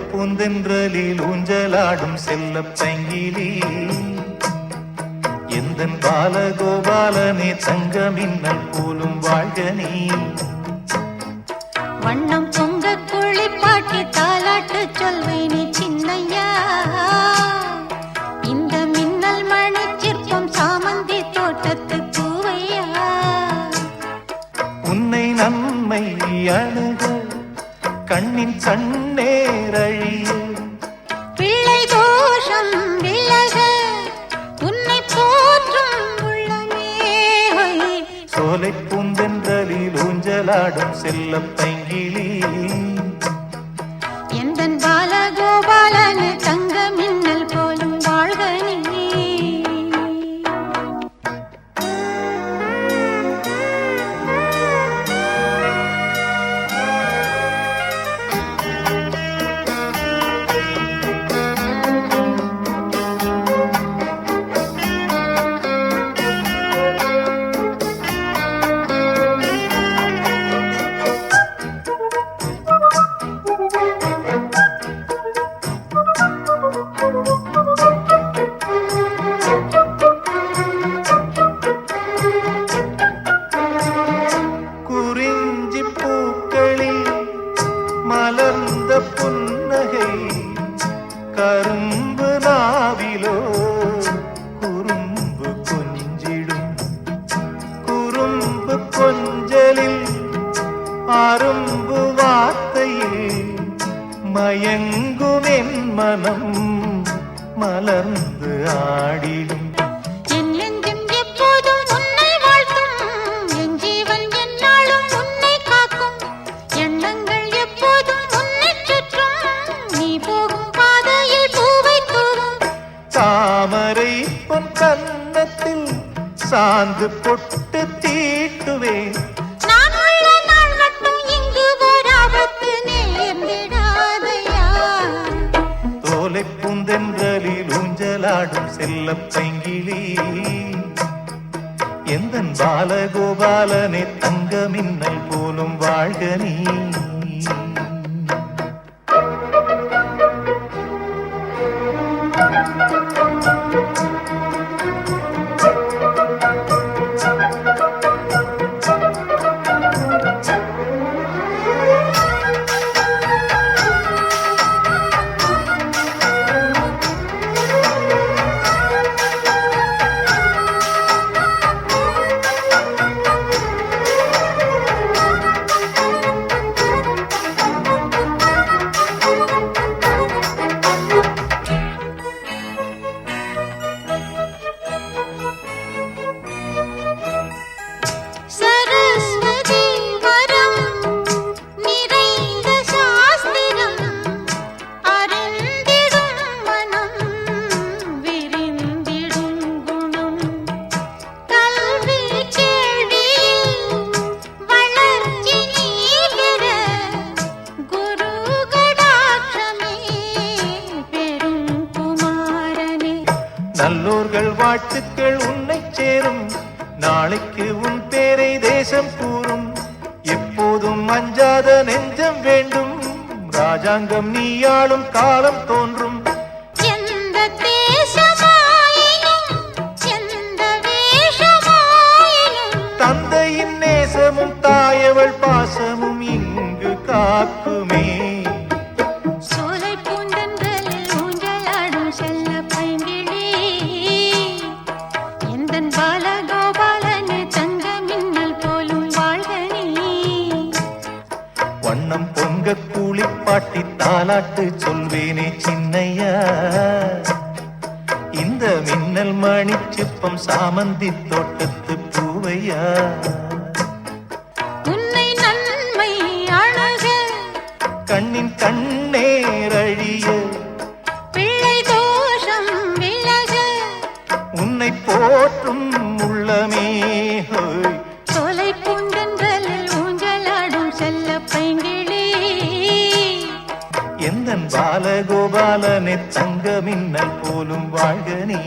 பூந்தென்றலில் ஊஞ்சலாடும் செல்ல பைங்கிலி எந்தன் பாலகோபாலனே தங்க மின்னல் போலும் வாழ்கனே வண்ணம் பொங்க குளிப்பாட்டி தாலாட்டு சொல்வேனே சின்னையா இந்த மின்னல் மணி சிற்பம் சாமந்தி தோட்டத்து பூவையா உன்னை நன்மை அணுக கண்ணின் சண்ணேரழிய பிள்ளை தோஷம் விலக உன்னை போற்றும் உள்ளமே சோலை பூந்தென்றலில் ஊஞ்சலாடும் செல்ல பைங்கிலி எந்தன் பாலகோபாலன் தங்க மின்னல் போலும் வாழ்கனே மலர்ந்த புன்னகை கரும்பு நாவிலோ குறும்பு கொஞ்சிடும் குறும்பு கொஞ்சலில் அரும்பு வார்த்தையில் மயங்கும் என் மனம் மலர்ந்து ஆடிடும் தாமரை பொன் கன்னத்தில் சாந்து பொட்டு தீட்டுவேன் நான் உள்ள நாள் மட்டும் இங்கு வராபத்து நேர்ந்திடாதையா தோலை பூந்தென்றலில் ஊஞ்சலாடும் செல்ல பைங்கிலி எந்தன் பாலகோபாலனே தங்க மின்னல் போலும் வாழ்கனே நல்லோர்கள் வாழ்த்துக்கள் உன்னை சேரும் நாளைக்கு உன் பேரை தேசம் கூறும் எப்போதும் அஞ்சாத நெஞ்சம் வேண்டும் ராஜாங்கம் நீயாளும் காலம் தோன்றும் தந்தையின் நேசமும் தாயவள் பாசமும் இங்கு காக்குமே வண்ணம் பொங்க கூலிப்பாட்டி தாலாட்டு சொல்வேனே சின்னையா இந்த மின்னல் மணி சிப்பம் சாமந்தி தோட்டத்து பூவையா உன்னை நன்மை அழக கண்ணின் கண்ணேரழிய பிள்ளை தோஷம் விலக எந்தன் பாலகோபாலனே தங்க மின்னல் போலும் வாழ்க நீ